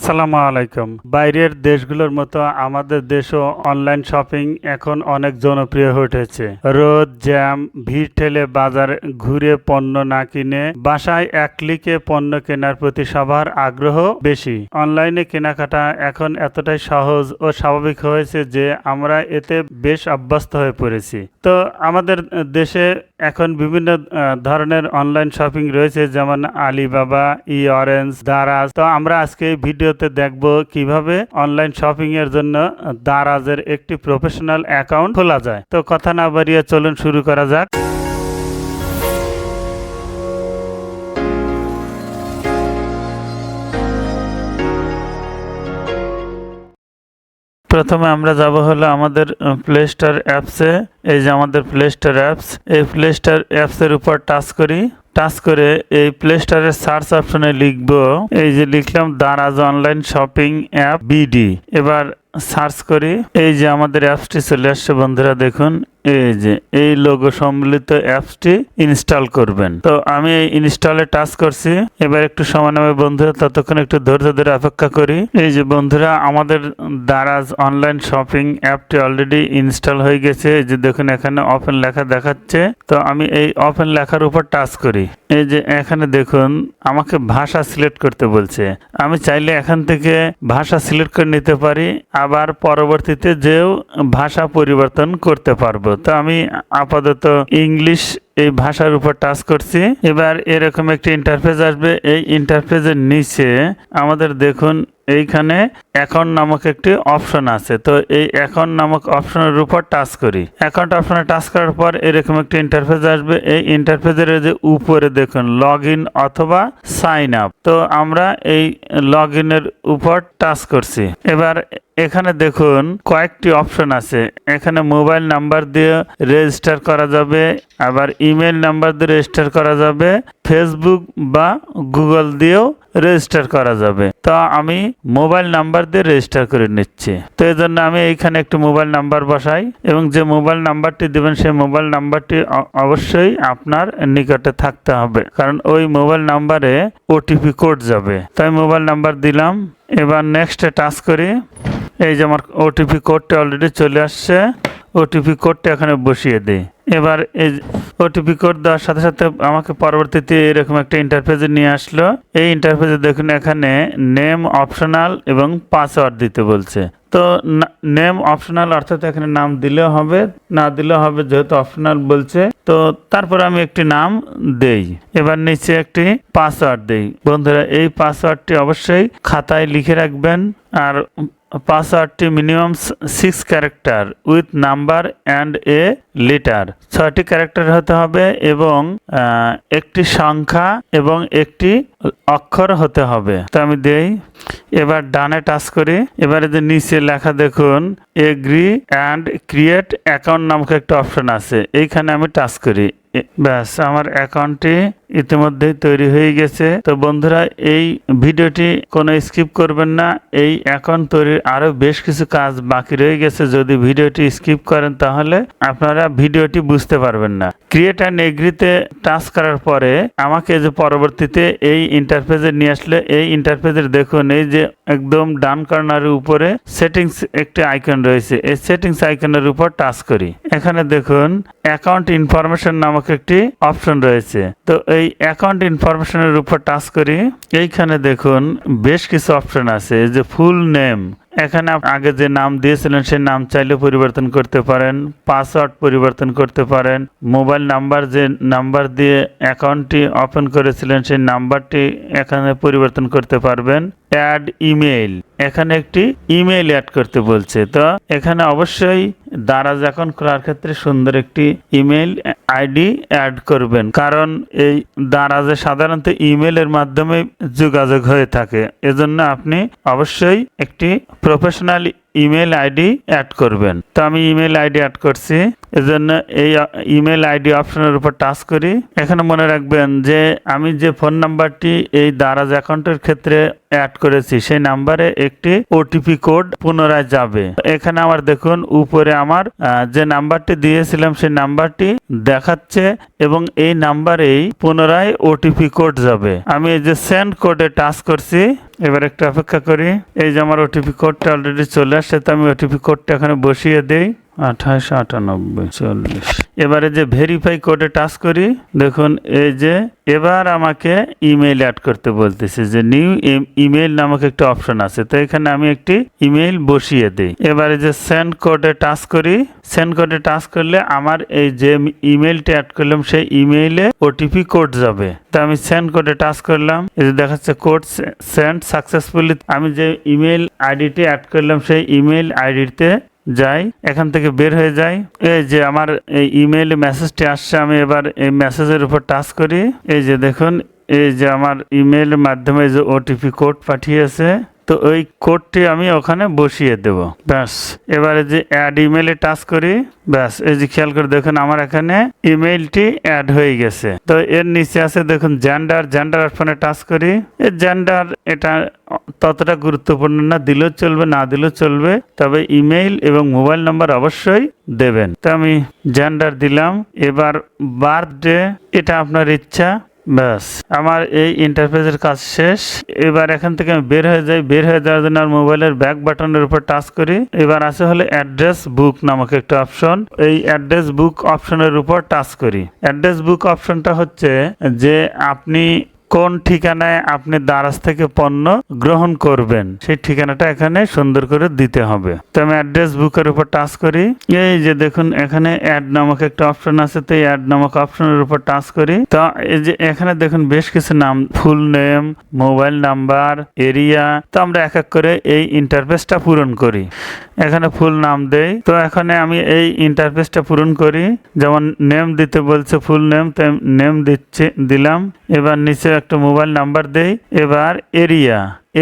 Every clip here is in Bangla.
আসসালামু আলাইকুম। বাইরের দেশগুলোর মতো আমাদের দেশও অনলাইন শপিং এখন অনেক জনপ্রিয় হয়ে উঠেছে। রোদ, জ্যাম, ভিড় ঠেলে বাজার ঘুরে পণ্য না কিনে বাসায় এক ক্লিকে পণ্য কেনার প্রতি সবার আগ্রহ বেশি। অনলাইনে কেনাকাটা এখন এতটাই সহজ ও স্বাভাবিক হয়েছে যে আমরা এতে বেশ অভ্যস্ত হয়ে পড়েছি। তো আমাদের দেশে এখন বিভিন্ন ধরনের অনলাইন শপিং রয়েছে, যেমন আলিবাবা, অরেঞ্জ, দারাজ। তো আমরা আজকে এই ভিডিওতে দেখব কিভাবে অনলাইন শপিং এর জন্য দারাজের একটি প্রফেশনাল অ্যাকাউন্ট খোলা যায়। তো কথা না বাড়িয়ে চলুন শুরু করা যাক। প্রথমে আমরা যাব হলো আমাদের প্লে স্টোর অ্যাপসে। এই যে আমাদের প্লে স্টোর অ্যাপস, এই প্লে স্টোর অ্যাপসের উপর টাচ করি। টাচ করে এই প্লে স্টোরের সার্চ অপশনে লিখব, এই যে লিখলাম Daraz online shopping app BD. এবার সার্চ করি, এই যে আমাদের অ্যাপসটি চলে আসছে। বন্ধুরা দেখুন, এই যে এই লোগো সম্বলিত অ্যাপসটি ইনস্টল করবেন। তো আমি এই ইনস্টলে টাচ করছি। এবার একটু সময় নেবে বন্ধুরা, ততক্ষণ একটু ধৈর্য ধরে অপেক্ষা করি। এই যে বন্ধুরা, আমাদের দারাজ অনলাইন শপিং অ্যাপটি অলরেডি ইনস্টল হয়ে গেছে। এই যে দেখুন, এখানে ওপেন লেখা দেখাচ্ছে। তো আমি এই ওপেন লেখার উপর টাচ করি। এই যে এখানে দেখুন, আমাকে ভাষা সিলেক্ট করতে বলছে। আমি চাইলে এখান থেকে ভাষা সিলেক্ট করে নিতে পারি, আবার পরবর্তীতে যেও ভাষা পরিবর্তন করতে পারবো। তো আমি আপাতত ইংলিশ এই ভাষার উপর টাচ করছি। এবার এরকম একটি ইন্টারফেস আসবে। এই ইন্টারফেসের নিচে আমাদের দেখুন এইখানে অ্যাকাউন্ট নামক একটি অপশন আছে। তো এই অ্যাকাউন্ট নামক অপশনের উপর টাচ করি। অ্যাকাউন্ট অপশনে টাচ করার পর এরকম একটি ইন্টারফেস আসবে। এই ইন্টারফেসের যে উপরে দেখুন লগ ইন অথবা সাইন আপ। তো আমরা এই লগ ইনের উপর টাচ করছি। এবার এখানে দেখুন কয়েকটি অপশন আছে। এখানে মোবাইল নাম্বার দিয়ে রেজিস্টার করা যাবে, আবার ইমেল নাম্বার দিয়ে রেজিস্টার করা যাবে, ফেসবুক বা গুগল দিয়েও রেজিস্টার করা যাবে। তো আমি মোবাইল নাম্বার দিয়ে রেজিস্টার করে নিচ্ছি। তো এই জন্য আমি এইখানে একটি মোবাইল নাম্বার বসাই, এবং যে মোবাইল নাম্বারটি দেবেন সেই মোবাইল নাম্বারটি অবশ্যই আপনার নিকটে থাকতে হবে, কারণ ওই মোবাইল নাম্বারে ওটিপি কোড যাবে। তাই মোবাইল নাম্বার দিলাম। এবার নেক্সটে টাচ করি। এই যে আমার ওটিপি কোডটা অলরেডি চলে আসছে। ওটিপি কোডটা এখানে বসিয়ে দিই। এবার এই ওটিপি কোড দেওয়ার সাথে সাথে আমাকে পরবর্তীতে এরকম একটা ইন্টারফেসে নিয়ে আসলো। এই ইন্টারফেসে দেখুন এখানে নেম অপশনাল এবং পাসওয়ার্ড দিতে বলছে। তো নেম অপশনাল অর্থাৎ এখানে নাম দিলেও হবে, না দিলেও হবে, যেহেতু অপশনাল বলছে। তো তারপর আমি একটি নাম দেই। এবার নিচে একটি পাসওয়ার্ড দেই। বন্ধুরা, এই পাসওয়ার্ডটি অবশ্যই খাতায় লিখে রাখবেন। আর পাসওয়ার্ডটি minimum 6 character with number and a letter. 6টি ক্যারেক্টার হতে হবে এবং একটি সংখ্যা এবং একটি অক্ষর হতে হবে। তো আমি দেই। এবার ডানে টাচ করি। এবারে যে নিচে লেখা দেখুন এগ্রি অ্যান্ড ক্রিয়েট অ্যাকাউন্ট নামক একটা অপশন আছে, এইখানে আমি টাচ করি। ব্যাস, আমার অ্যাকাউন্টটি ইতিমধ্যেই তৈরি হয়ে গেছে। তো বন্ধুরা, এই ভিডিওটি কোনো স্কিপ করবেন না। এই অ্যাকাউন্ট তৈরির আরো বেশ কিছু কাজ বাকি রয়ে গেছে। যদি ভিডিওটি স্কিপ করেন তাহলে আপনারা ভিডিওটি বুঝতে পারবেন না। ক্রিয়েট অ্যান্ড এগ্রিতে টাচ করার পরে আমাকে যে পরবর্তীতে এই ইন্টারফেসে নিয়ে আসলে, এই ইন্টারফেসের দেখুন এই যে একদম ডান কর্নারের উপরে সেটিংস একটি আইকন রয়েছে। এই সেটিংস আইকনের উপর টাচ করি। এখানে দেখুন অ্যাকাউন্ট ইনফরমেশন নামক একটি অপশন রয়েছে। তো এই অ্যাকাউন্ট ইনফরমেশনের উপর টাচ করি। এইখানে দেখুন বেশ কিছু অপশন আছে। যে ফুল নেম, এখানে আগে যে নাম দিয়েছিলেন সেই নাম চাইলে পরিবর্তন করতে পারেন, পাসওয়ার্ড পরিবর্তন করতে পারেন, মোবাইল নাম্বার যে নাম্বার দিয়ে অ্যাকাউন্টটি ওপেন করেছিলেন সেই নাম্বারটি এখানে পরিবর্তন করতে পারবেন। অ্যাড ইমেইল, এখানে একটি ইমেইল অ্যাড করতে বলছে। তো এখানে অবশ্যই দারাজ অ্যাকাউন্ট খোলার ক্ষেত্রে সুন্দর একটি ইমেইল আইডি অ্যাড করবেন, কারণ এই দারাজে সাধারণত ইমেইলের মাধ্যমে যোগাযোগ হয়ে থাকে। এজন্য আপনি অবশ্যই একটি প্রফেশনাল ইমেল আইডি অ্যাড করবেন। তো আমি ইমেল আইডি অ্যাড করছি। এজন্য এই ইমেল আইডি অপশনের উপর টাচ করি। এখানে মনে রাখবেন যে আমি যে ফোন নাম্বারটি এই দারাজ অ্যাকাউন্টের ক্ষেত্রে অ্যাড করেছি সেই নাম্বারে একটি ওটিপি কোড পুনরায় যাবে। এখানে আমার দেখুন উপরে আমার যে নাম্বারটি দিয়েছিলাম সেই নাম্বারটি দেখাচ্ছে এবং এই নাম্বারেই পুনরায় ওটিপি কোড যাবে। আমি এই যে সেন্ড কোডে টাচ করছি। এবার একটু অপেক্ষা করি। এই যে আমার ওটিপি কোডটা অলরেডি চলে আসছে, তো আমি ওটিপি কোডটা এখানে বসিয়ে দেই 289840। এবারে যে ভেরিফাই কোডে টাচ করি, দেখুন এই যে এবার আমাকে ইমেইল অ্যাড করতে বলতেছে যে নিউ ইমেইল নামক একটা অপশন আছে, তো এখানে আমি একটি ইমেইল বসিয়ে দিই। এবারে যে সেন্ড কোডে টাচ করি, সেন্ড কোডে টাচ করলে আমার এই যে ইমেইলটা অ্যাড করলাম সেই ইমেইলে ওটিপি কোড যাবে। তো আমি সেন্ড কোডে টাচ করলাম, এই যে দেখাচ্ছে কোড সেন্ড সাকসেসফুলি। আমি যে ইমেইল আইডিটি অ্যাড করলাম সেই ইমেইল আইডিতে যাই, এখান থেকে বের হয়ে যাই। এই যে আমার এই ইমেইলে মেসেজটি আসছে, আমি এবার এই মেসেজের উপর টাচ করি। এই যে দেখুন এই যে আমার ইমেইলের মাধ্যমে যে ওটিপি কোড পাঠিয়েছে, তো ওই কোডটি আমি ওখানে বসিয়ে দেব। ব্যাস এবারে যে অ্যাড ইমেইলে টাচ করি, ব্যাস এই যে খেয়াল করে দেখুন আমার এখানে ইমেইলটি অ্যাড হয়ে গেছে। তো এর নিচে আছে দেখুন জেন্ডার অপশনে টাচ করি। এই জেন্ডার এটা ততটা গুরুত্বপূর্ণ না, দিলেও চলবে না দিলেও চলবে, তবে ইমেইল এবং মোবাইল নাম্বার অবশ্যই দেবেন। তো আমি জেন্ডার দিলাম। এবার বার্থডে এটা আপনার ইচ্ছা। ব্যাস আমার এই ইন্টারফেসের কাজ শেষ। এবার এখান থেকে আমি বের হয়ে যাই। বের হয়ে যাওয়ার জন্য আর মোবাইলের ব্যাক বাটনের উপর টাচ করি। এবার আছে হলো অ্যাড্রেস বুক নামক একটা অপশন, এই অ্যাড্রেস বুক অপশনের উপর টাচ করি। অ্যাড্রেস বুক অপশনটা হচ্ছে যে আপনি কোন ঠিকানায় আপনি দারাজ থেকে পণ্য গ্রহণ করবেন সেই ঠিকানাটা এখানে সুন্দর করে দিতে হবে। তো আমি অ্যাড্রেস বুকের উপর টাচ করি। এই যে দেখুন এখানে অ্যাড নামক একটা অপশন আছে, তো এই অ্যাড নামক অপশনের উপর টাচ করি। তো এই যে এখানে দেখুন বেশ কিছু নাম, full name, mobile number, area. তো আমরা এক এক করে এই ইন্টারফেসটা পূরণ করি। এখানে ফুল নাম দেই। তো এখানে আমি এই ইন্টারফেসটা পূরণ করি, যেমন নেম দিতে বলছে ফুল নেম, তো নেম দিলাম। এবার নিচে একটা মোবাইল নাম্বার দেই। এবার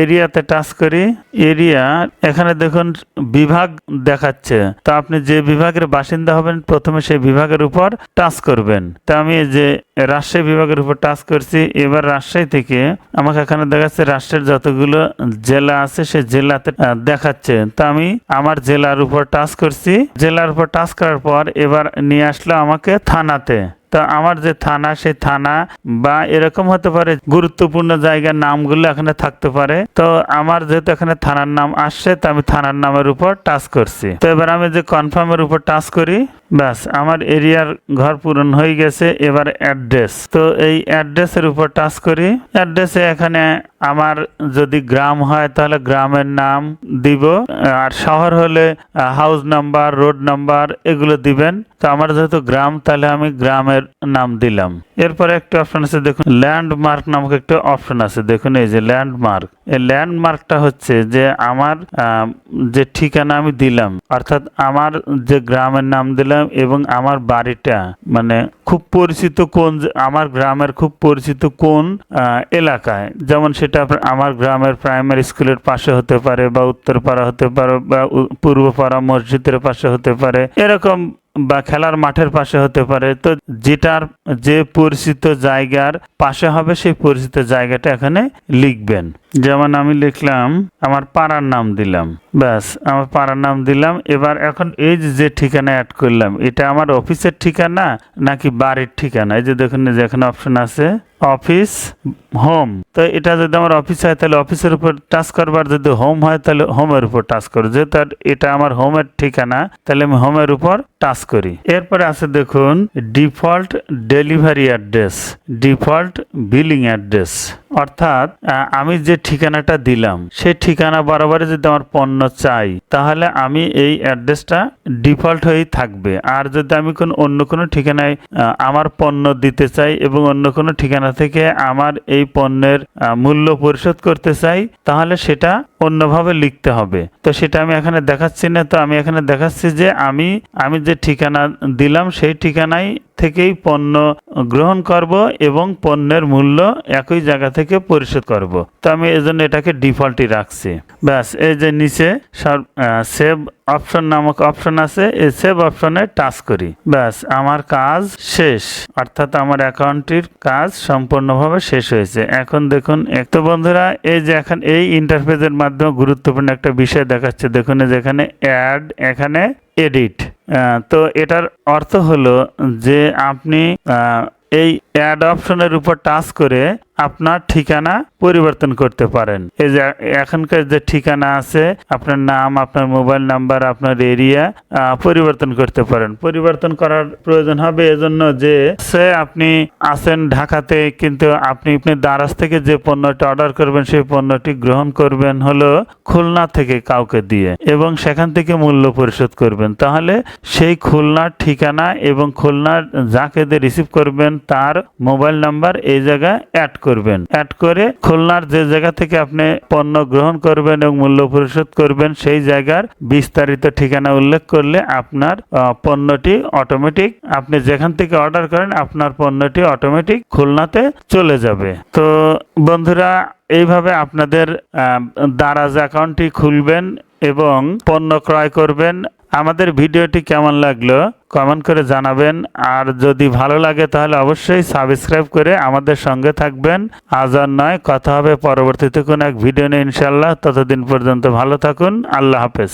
এরিয়াতে টাচ করি। এরিয়া এখানে দেখুন বিভাগ দেখাচ্ছে, তো আপনি যে বিভাগের বাসিন্দা হবেন প্রথমে সেই বিভাগের উপর টাচ করবেন। তা আমি যে রাজশাহী বিভাগের উপর টাচ করছি। এবার রাজশাহী থেকে আমাকে এখানে দেখাচ্ছে রাষ্ট্রের যতগুলো জেলা আছে সেই জেলাতে দেখাচ্ছে, তা আমি আমার জেলার উপর টাচ করছি। জেলার উপর টাচ করার পর এবার নিয়ে আসলো আমাকে থানাতে। তো আমার যে থানা, সেই থানা বা এরকম হতে পারে গুরুত্বপূর্ণ জায়গার নামগুলো এখানে থাকতে পারে। তো আমার যেহেতু এখানে থানার নাম আসছে, তো আমি থানার নামের উপর টাচ করছি। তো এবার আমি যে কনফার্মের উপর টাচ করি, ব্যাস আমার এরিয়ার ঘর পূরণ হয়ে গেছে। এবার অ্যাড্রেস, তো এই অ্যাড্রেসের উপর টাচ করি। অ্যাড্রেসে এখানে আমার যদি গ্রাম হয় তাহলে গ্রামের নাম দিব, আর শহর হলে হাউস নাম্বার, রোড নাম্বার এগুলো দিবেন। তো আমার যেহেতু গ্রাম, তাহলে আমি গ্রামের নাম দিলাম। এরপরে একটা অপশন আছে দেখুন ল্যান্ডমার্ক নামক একটা অপশন আছে, দেখুন এই যে ল্যান্ডমার্ক। এই ল্যান্ডমার্কটা হচ্ছে যে আমার যে ঠিকানা আমি দিলাম, অর্থাৎ আমার যে গ্রামের নাম দিলাম এবং আমার বাড়িটা মানে খুব পরিচিত কোন, আমার গ্রামের খুব পরিচিত কোন এলাকায়, যেমন সেটা আমার গ্রামের প্রাইমারি স্কুলের পাশে হতে পারে, বা উত্তরপাড়া হতে পারে, বা পূর্বপাড়া মসজিদের পাশে হতে পারে, এরকম, বা খেলার মাঠের পাশে হতে পারে। তো যেটার যে পরিচিত জায়গার পাশে হবে সেই পরিচিত জায়গাটা এখানে লিখবেন। যেমন আমি লিখলাম আমার পাড়ার নাম দিলাম, ব্যাস আমার পাড়ার নাম দিলাম। এবার এখন এই যে ঠিকানা অ্যাড করলাম, এটা আমার অফিসের ঠিকানা নাকি বাড়ির ঠিকানা? এই যে দেখুন যেখানে অপশন আছে অফিস, হোম। তো এটা যদি আমার অফিস হয় তাহলে অফিসের উপর টাচ করবার, যদি হোম হয় তাহলে হোমের উপর টাচ করবো। যেহেতু এটা আমার হোমের ঠিকানা, তাহলে আমি হোমের উপর টাচ করি। এরপরে আছে দেখুন default delivery address, default billing address, অর্থাৎ আমি যে ঠিকানাটা দিলাম সেই ঠিকানা বরাবরই যদি আমার পণ্য চাই, তাহলে আমি এই অ্যাড্রেসটা ডিফল্ট হয়েই থাকবে। আর যদি আমি অন্য কোনো ঠিকানায় আমার পণ্য দিতে চাই এবং অন্য কোনো ঠিকানা থেকে আমার এই পণ্যের মূল্য পরিশোধ করতে চাই, তাহলে সেটা অন্যভাবে লিখতে হবে। তো সেটা আমি এখানে দেখাচ্ছি না। তো আমি এখানে দেখাচ্ছি যে আমি যে ঠিকানা দিলাম সেই ঠিকানায় থেকেই পণ্য গ্রহণ করব এবং পণ্যের মূল্য একই জায়গা থেকে পরিশোধ করব। তো আমি এজন্য এটাকে ডিফল্টই রাখছি। ব্যাস এই যে নিচে সেভ অপশন নামক অপশন আছে, এই সেভ অপশনে টাচ করি। ব্যাস আমার কাজ শেষ, অর্থাৎ আমার অ্যাকাউন্টটির কাজ সম্পূর্ণভাবে শেষ হয়েছে। এখন দেখুন তো বন্ধুরা, এই যে এখন এই ইন্টারফেসের মাধ্যমে গুরুত্বপূর্ণ একটা বিষয় দেখাচ্ছে। দেখুন যেখানে অ্যাড, এখানে এডিট। তো এটার অর্থ হলো যে আপনি এই অ্যাড অপশনের উপর টাচ করে আপনার ঠিকানা পরিবর্তন করতে পারেন। এই যে এখনকার যে ঠিকানা আছে, আপনার নাম, আপনার মোবাইল নাম্বার, আপনার এরিয়া পরিবর্তন করতে পারেন। পরিবর্তন করার প্রয়োজন হবে এজন্য যে আপনি আছেন ঢাকাতে, কিন্তু আপনি দারাজ থেকে যে পণ্যটি অর্ডার করবেন সেই পণ্যটি গ্রহণ করবেন হলো খুলনা থেকে কাউকে দিয়ে, এবং সেখান থেকে মূল্য পরিশোধ করবেন। তাহলে সেই খুলনার ঠিকানা এবং খুলনার যাকে দিয়ে রিসিভ করবেন তার মোবাইল নাম্বার এই জায়গায় অ্যাড করবেন। অ্যাড করে খুলনার যে জায়গা থেকে আপনি পণ্য গ্রহণ করবেন এবং মূল্য পরিশোধ করবেন সেই জায়গার বিস্তারিত ঠিকানা উল্লেখ করলে আপনার পণ্যটি অটোমেটিক, আপনি যেখান থেকে অর্ডার করেন আপনার পণ্যটি অটোমেটিক খুলনাতে চলে যাবে। তো বন্ধুরা, এইভাবে আপনাদের দারাজ অ্যাকাউন্টটি খুলবেন এবং পণ্য ক্রয় করবেন। আমাদের ভিডিওটি কেমন লাগলো কমেন্ট করে জানাবেন, আর যদি ভালো লাগে তাহলে অবশ্যই সাবস্ক্রাইব করে আমাদের সঙ্গে থাকবেন। আজ আর নয়, কথা হবে পরবর্তীতে কোনো এক ভিডিও নিয়ে ইনশাল্লাহ। ততদিন পর্যন্ত ভালো থাকুন। আল্লাহ হাফেজ।